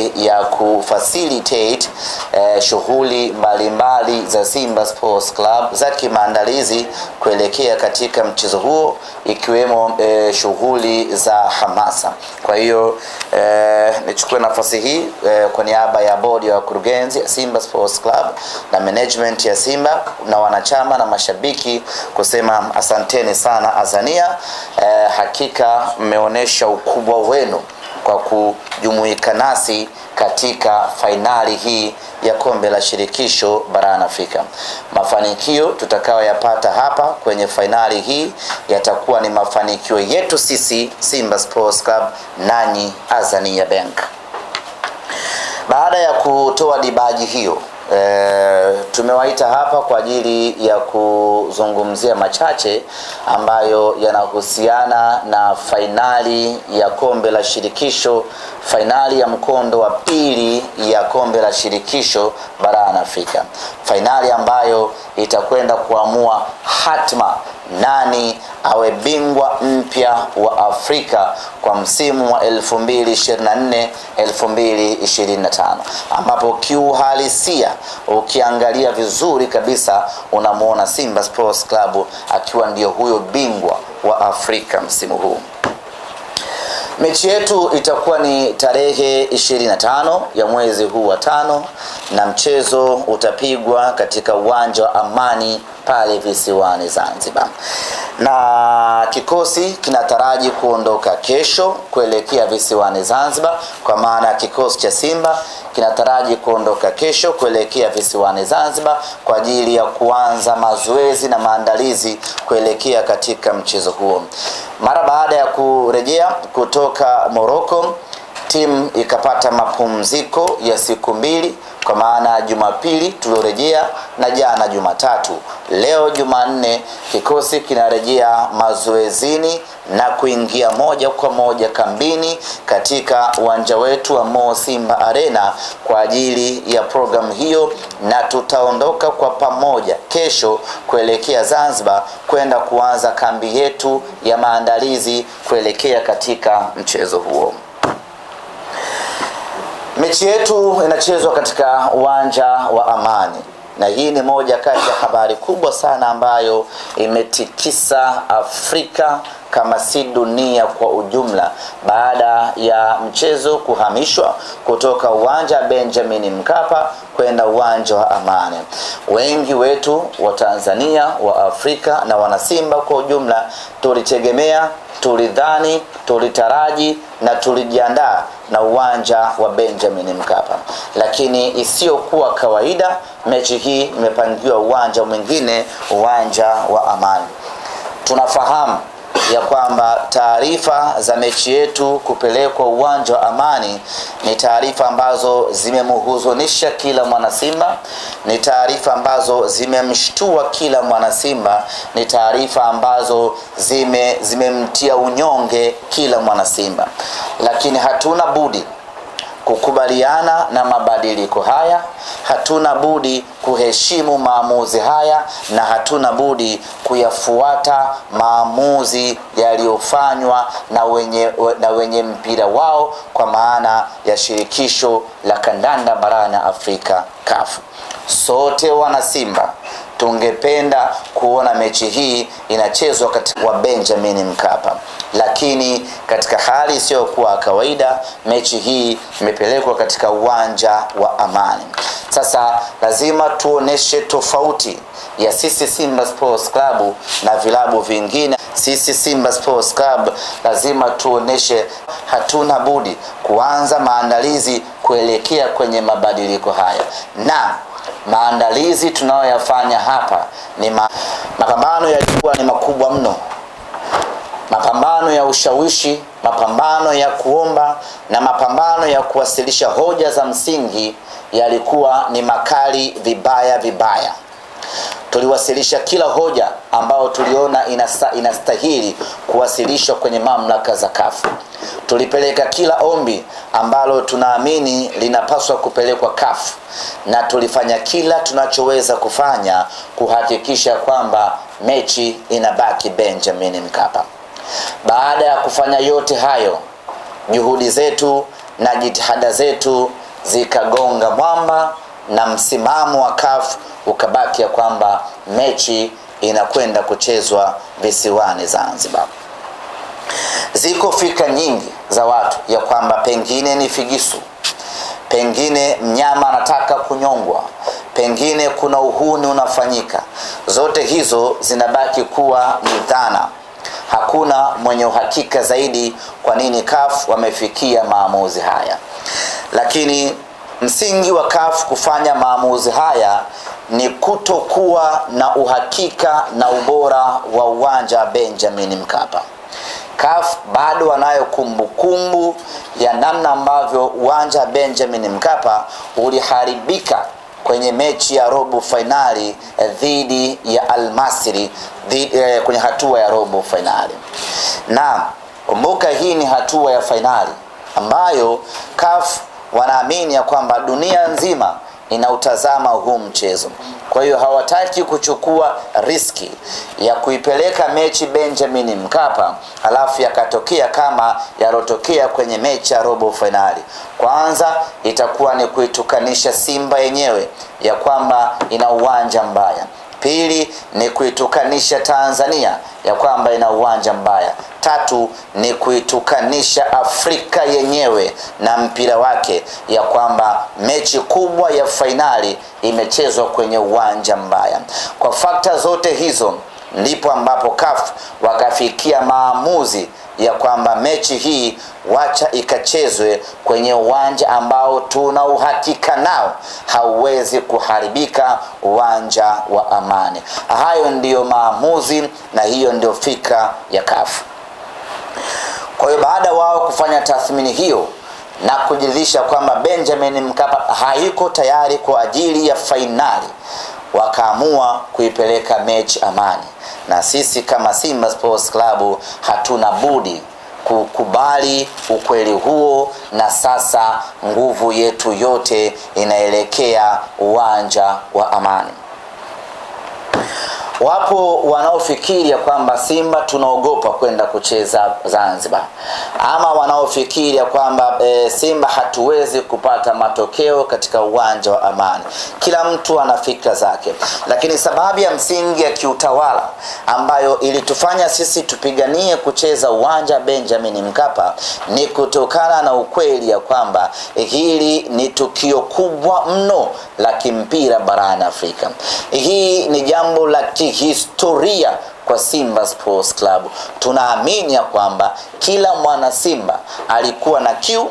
ajili ya kufacilitate shughuli mbalimbali za Simba Sports Club za kimaandalizi kuelekea katika mchezo huo, ikiwemo shughuli za hamasa. Kwa hiyo nichukue nafasi hii kwa niaba ya bodi ya wakurugenzi ya Simba Sports Club na management ya Simba na wanachama na mashabiki kusema asanteni sana Azania. Hakika mmeonesha ukubwa wenu kwa kujumuika nasi katika fainali hii ya kombe la shirikisho barani Afrika. Mafanikio tutakayoyapata hapa kwenye fainali hii yatakuwa ni mafanikio yetu sisi Simba Sports Club nanyi Azania Bank. Baada ya kutoa dibaji hiyo, tumewaita hapa kwa ajili ya kuzungumzia machache ambayo yanahusiana na fainali ya kombe la shirikisho, fainali ya mkondo wa pili ya kombe la shirikisho barani Afrika. Fainali ambayo itakwenda kuamua hatma nani awe bingwa mpya wa Afrika kwa msimu wa 2024-2025, ambapo kiuhalisia ukiangalia vizuri kabisa unamuona Simba Sports Club akiwa ndio huyo bingwa wa Afrika msimu huu. Mechi yetu itakuwa ni tarehe 25 ya mwezi huu wa 5 na mchezo utapigwa katika uwanja wa Amani pale visiwani Zanzibar. Na kikosi kinataraji kuondoka kesho kuelekea visiwani Zanzibar, kwa maana kikosi cha Simba kinataraji kuondoka kesho kuelekea visiwani Zanzibar kwa ajili ya kuanza mazoezi na maandalizi kuelekea katika mchezo huo. Mara baada ya kurejea kutoka Morocco, timu ikapata mapumziko ya siku 2, kwa maana Jumapili tuliorejea na jana Jumatatu. Leo Jumanne kikosi kinarejea mazoezini na kuingia moja kwa moja kambini katika uwanja wetu wa Mo Simba Arena kwa ajili ya programu hiyo, na tutaondoka kwa pamoja kesho kuelekea Zanzibar kwenda kuanza kambi yetu ya maandalizi kuelekea katika mchezo huo. Mechi yetu inachezwa katika uwanja wa Amani, na hii ni moja kati ya habari kubwa sana ambayo imetikisa Afrika kama si dunia kwa ujumla, baada ya mchezo kuhamishwa kutoka uwanja Benjamin Mkapa kwenda uwanja wa Amani. Wengi wetu wa Tanzania, wa Afrika na wanasimba kwa ujumla tulitegemea, tulidhani, tulitaraji na tulijiandaa na uwanja wa Benjamin Mkapa, lakini isiyokuwa kawaida, mechi hii imepangiwa uwanja mwingine, uwanja wa Amani. Tunafahamu ya kwamba taarifa za mechi yetu kupelekwa uwanja wa Amani ni taarifa ambazo zimemhuzunisha kila mwana Simba, ni taarifa ambazo zimemshtua kila mwana Simba, ni taarifa ambazo zimemtia unyonge kila mwana Simba. Lakini hatuna budi kukubaliana na mabadiliko haya, hatuna budi kuheshimu maamuzi haya, na hatuna budi kuyafuata maamuzi yaliyofanywa na wenye mpira wao, kwa maana ya shirikisho la kandanda barani Afrika CAF. Sote wana Simba tungependa kuona mechi hii inachezwa katika Benjamin Mkapa, lakini katika hali isiyokuwa kawaida mechi hii imepelekwa katika uwanja wa Amani. Sasa lazima tuoneshe tofauti ya sisi Simba Sports Club na vilabu vingine. Sisi Simba Sports Club lazima tuoneshe hatuna budi kuanza maandalizi kuelekea kwenye mabadiliko haya, na maandalizi tunayoyafanya hapa ni mapambano yalikuwa ni makubwa mno, mapambano ya ushawishi, mapambano ya kuomba na mapambano ya kuwasilisha hoja za msingi yalikuwa ni makali vibaya. Tuliwasilisha kila hoja ambayo tuliona inastahili kuwasilishwa kwenye mamlaka za CAF. Tulipeleka kila ombi ambalo tunaamini linapaswa kupelekwa CAF, na tulifanya kila tunachoweza kufanya kuhakikisha kwamba mechi inabaki Benjamin Mkapa. Baada ya kufanya yote hayo, juhudi zetu na jitihada zetu zikagonga mwamba na msimamo wa CAF ukabaki ya kwamba mechi inakwenda kuchezwa visiwani Zanzibar. Ziko fikra nyingi za watu ya kwamba pengine ni figisu, pengine mnyama anataka kunyongwa, pengine kuna uhuni unafanyika. Zote hizo zinabaki kuwa ni dhana. Hakuna mwenye uhakika zaidi kwa nini CAF wamefikia maamuzi haya. Lakini msingi wa CAF kufanya maamuzi haya ni kutokuwa na uhakika na ubora wa uwanja Benjamin Mkapa. CAF bado wanayo kumbukumbu ya namna ambavyo uwanja Benjamin Mkapa uliharibika kwenye mechi ya robo finali dhidi ya Al Masry kwenye hatua ya robo finali. Na kumbuka hii ni hatua ya finali ambayo CAF wanaamini ya kwamba dunia nzima inautazama huu mchezo. Kwa hiyo hawataki kuchukua riski ya kuipeleka mechi Benjamin Mkapa alafu yakatokea kama yarotokea kwenye mechi ya robo finali. Kwanza itakuwa ni kuitukanisha Simba yenyewe ya kwamba ina uwanja mbaya. Pili ni kuitukanisha Tanzania ya kwamba ina uwanja mbaya. Tatu ni kuitukanisha Afrika yenyewe na mpira wake ya kwamba mechi kubwa ya finali imechezwa kwenye uwanja mbaya. Kwa fakta zote hizo ndipo ambapo CAF wakafikia maamuzi ya kwamba mechi hii wacha ikachezwe kwenye uwanja ambao tuna uhakika nao hauwezi kuharibika, uwanja wa Amani. Hayo ndiyo maamuzi na hiyo ndio fikra ya CAF. Kwa hiyo baada wao kufanya tathmini hiyo na kujiridhisha kwamba Benjamin Mkapa haiko tayari kwa ajili ya fainali, wakaamua kuipeleka mechi Amani. Na sisi kama Simba Sports Club hatuna budi kukubali ukweli huo, na sasa nguvu yetu yote inaelekea uwanja wa Amani. Wapo wanaofikiri kwamba Simba tunaogopa kwenda kucheza Zanzibar, ama wanaofikiri kwamba Simba hatuwezi kupata matokeo katika uwanja wa Amani. Kila mtu ana fikra zake, lakini sababu ya msingi ya kiutawala ambayo ilitufanya sisi tupiganie kucheza uwanja Benjamin Mkapa ni kutokana na ukweli ya kwamba hili ni tukio kubwa mno la kimpira barani Afrika. Hii ni jambo la historia kwa Simba Sports Club. Tunaamini ya kwamba kila mwana Simba alikuwa na kiu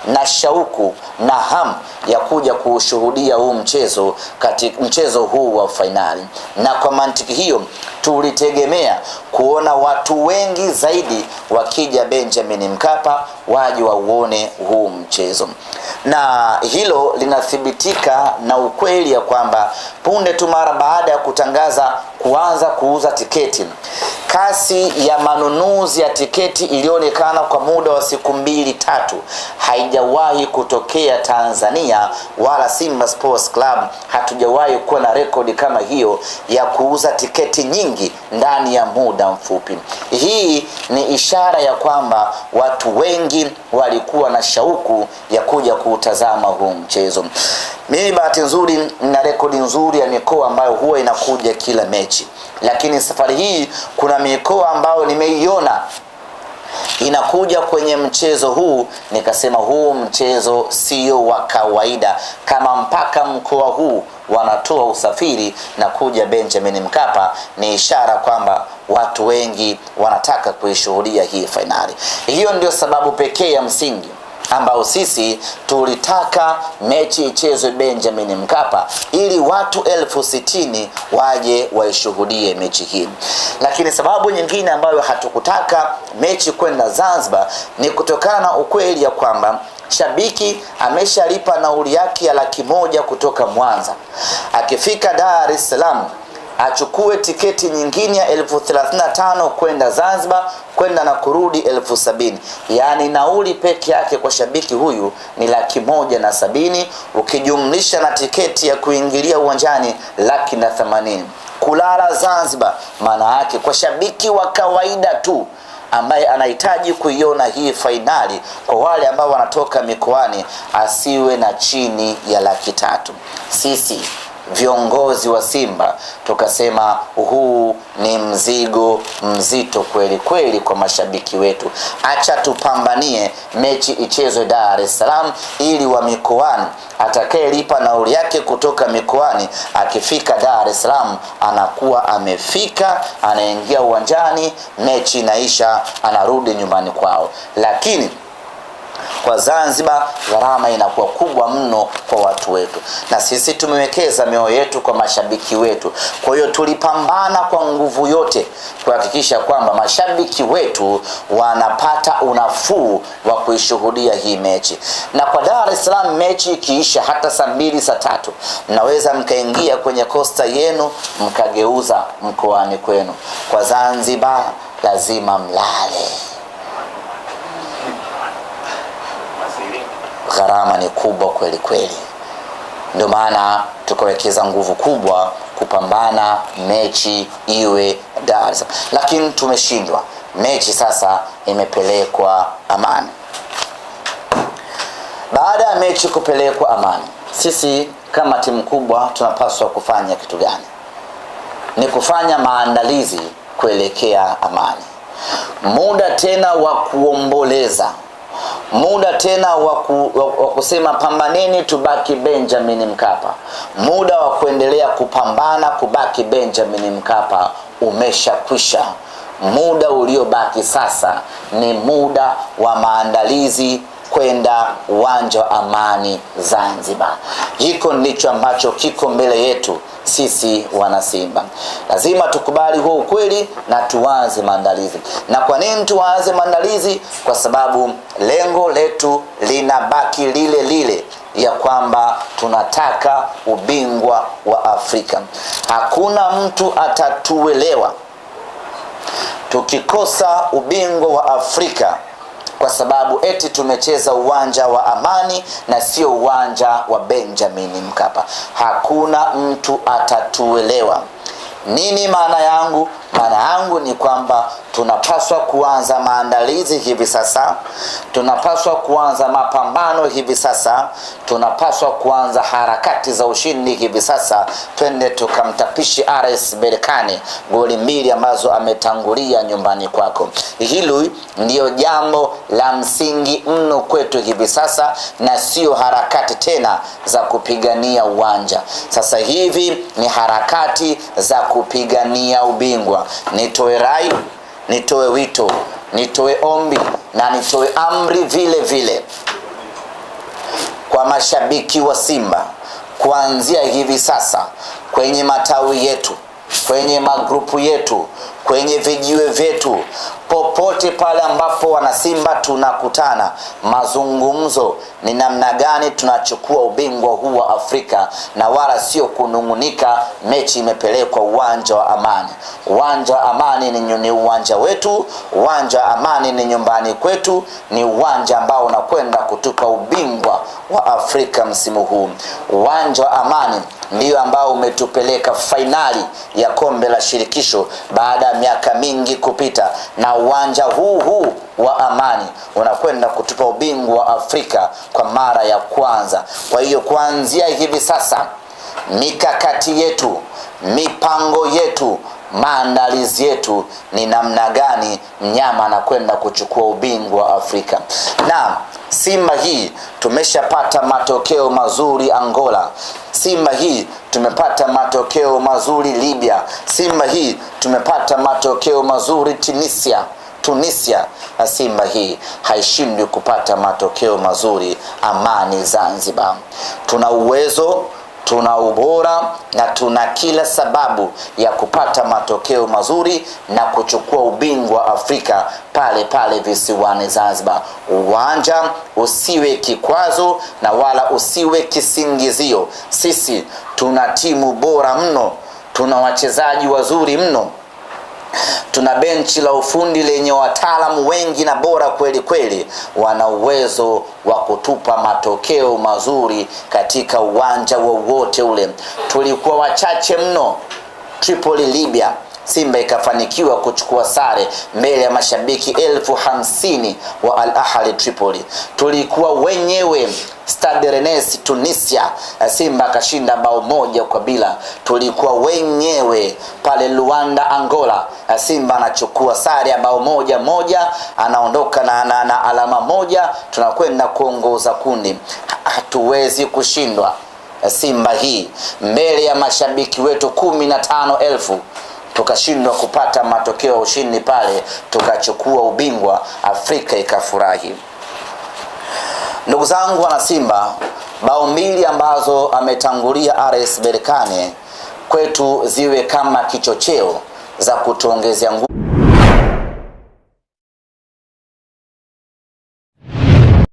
na shauku na hamu ya kuja kushuhudia huu mchezo katika mchezo huu wa finali. Na kwa mantiki hiyo tulitegemea kuona watu wengi zaidi wakija Benjamin Mkapa waje wauone huu mchezo. Na hilo linathibitika na ukweli ya kwamba punde tu mara baada ya kutangaza kuanza kuuza tiketi, kasi ya manunuzi ya tiketi ilionekana kwa muda wa siku 2-3. Haijawahi kutokea Tanzania, wala Simba Sports Club hatujawahi kuwa na rekodi kama hiyo ya kuuza tiketi nyingi ndani ya muda mfupi. Hii ni ishara ya kwamba watu wengi walikuwa na shauku ya kuja kutazama huu mchezo. Mimi bahati nzuri na rekodi nzuri ya mikoa ambayo huwa inakuja kila mechi, lakini safari hii kuna mikoa ambayo nimeiona inakuja kwenye mchezo huu, nikasema huu mchezo sio wa kawaida. Kama mpaka mkoa huu wanatoa usafiri na kuja Benjamin Mkapa, ni ishara kwamba watu wengi wanataka kuishuhudia hii finali. Hiyo ndio sababu pekee ya msingi ambao sisi tulitaka mechi ichezwe Benjamin Mkapa ili watu 60,000 waje waishuhudie mechi hii. Lakini sababu nyingine ambayo hatukutaka mechi kwenda Zanzibar ni kutokana na ukweli ya kwamba shabiki ameshalipa nauli yake ya 100,000 kutoka Mwanza. Akifika Dar es Salaam achukue tiketi nyingine ya 35,000 kwenda Zanzibar, kwenda na kurudi 70,000. Yaani nauli peke yake kwa shabiki huyu ni 170,000, ukijumlisha na tiketi ya kuingilia uwanjani 180,000. Kulala Zanzibar maana yake kwa shabiki wa kawaida tu ambaye anahitaji kuiona hii fainali, kwa wale ambao wanatoka mikoani, asiwe na chini ya 300,000. Sisi viongozi wa Simba tukasema huu ni mzigo mzito kweli kweli kwa mashabiki wetu. Acha tupambanie mechi ichezwe Dar es Salaam, ili wa mikoani atakayelipa nauli yake kutoka mikoani akifika Dar es Salaam anakuwa amefika, anaingia uwanjani, mechi inaisha, anarudi nyumbani kwao. Lakini kwa Zanzibar gharama inakuwa kubwa mno kwa watu wetu, na sisi tumewekeza mioyo yetu kwa mashabiki wetu. Kwa hiyo tulipambana kwa nguvu yote kuhakikisha kwamba mashabiki wetu wanapata unafuu wa kuishuhudia hii mechi. Na kwa Dar es Salaam mechi ikiisha hata saa 2 saa 3, mnaweza mkaingia kwenye kosta yenu mkageuza mkoani kwenu. Kwa Zanzibar lazima mlale. Gharama ni kubwa kweli kweli. Ndio maana tukawekeza nguvu kubwa kupambana mechi iwe Dar es Salaam. Lakini tumeshindwa. Mechi sasa imepelekwa Amani. Baada ya mechi kupelekwa Amani, sisi kama timu kubwa tunapaswa kufanya kitu gani? Ni kufanya maandalizi kuelekea Amani. Muda tena wa kuomboleza, muda tena wa kusema pambaneni tubaki Benjamin Mkapa, muda wa kuendelea kupambana kubaki Benjamin Mkapa umeshakwisha. Muda uliobaki sasa ni muda wa maandalizi kwenda uwanja wa Amani Zanzibar. Hiko ndicho ambacho kiko mbele yetu sisi wana Simba. Lazima tukubali huo ukweli na tuanze maandalizi. Na kwa nini tuanze maandalizi? Kwa sababu lengo letu linabaki lile lile, ya kwamba tunataka ubingwa wa Afrika. Hakuna mtu atatuelewa tukikosa ubingwa wa Afrika kwa sababu eti tumecheza uwanja wa Amani na sio uwanja wa Benjamin Mkapa. Hakuna mtu atatuelewa. Nini maana yangu? Maana yangu ni kwamba tunapaswa kuanza maandalizi hivi sasa, tunapaswa kuanza mapambano hivi sasa, tunapaswa kuanza harakati za ushindi hivi sasa. Twende tukamtapishi RS Berkane goli 2 ambazo ametangulia nyumbani kwako. Hilo ndio jambo la msingi mno kwetu hivi sasa, na sio harakati tena za kupigania uwanja. Sasa hivi ni harakati za kupigania ubingwa. Nitoe rai, nitoe wito, nitoe ombi na nitoe amri vile vile kwa mashabiki wa Simba, kuanzia hivi sasa kwenye matawi yetu, kwenye magrupu yetu, kwenye vijiwe vyetu, popote pale ambapo wana Simba tunakutana, mazungumzo ni namna gani tunachukua ubingwa huu wa Afrika, na wala sio kunungunika mechi imepelekwa uwanja wa Amani. Uwanja wa Amani ni uwanja wetu, uwanja wa Amani ni nyumbani kwetu, ni uwanja ambao unakwenda kutupa ubingwa wa Afrika msimu huu. Uwanja wa Amani ndio ambao umetupeleka fainali ya kombe la shirikisho baada ya miaka mingi kupita, na uwanja huu wa Amani unakwenda kutupa ubingwa wa Afrika kwa mara ya kwanza. Kwa hiyo kuanzia hivi sasa mikakati yetu, mipango yetu, maandalizi yetu ni namna gani mnyama anakwenda kuchukua ubingwa wa Afrika. Na Simba hii tumeshapata matokeo mazuri Angola. Simba hii tumepata matokeo mazuri Libya. Simba hii tumepata matokeo mazuri Tunisia. Na Simba hii haishindwi kupata matokeo mazuri Amani Zanzibar. Tuna uwezo, tuna ubora na tuna kila sababu ya kupata matokeo mazuri na kuchukua ubingwa Afrika pale pale visiwani Zanzibar. Uwanja usiwe kikwazo na wala usiwe kisingizio. Sisi tuna timu bora mno, tuna wachezaji wazuri mno, tuna benchi la ufundi lenye wataalamu wengi na bora kweli kweli. Wana uwezo wa kutupa matokeo mazuri katika uwanja wowote ule. Tulikuwa wachache mno Tripoli Libya, Simba ikafanikiwa kuchukua sare mbele ya mashabiki 50,000 wa Al Ahly Tripoli. Tulikuwa wenyewe Stade Rennes Tunisia, Simba akashinda bao 1-0. Tulikuwa wenyewe pale Luanda Angola, Simba anachukua sare ya bao 1-1, anaondoka na alama 1, tunakwenda kuongoza kundi. Hatuwezi kushindwa Simba hii mbele ya mashabiki wetu 15,000. Tukashindwa kupata matokeo ya ushindi pale, tukachukua ubingwa, Afrika ikafurahi. Ndugu zangu wana Simba, bao 2 ambazo ametangulia RS Berkane kwetu ziwe kama kichocheo za kutuongezea nguvu.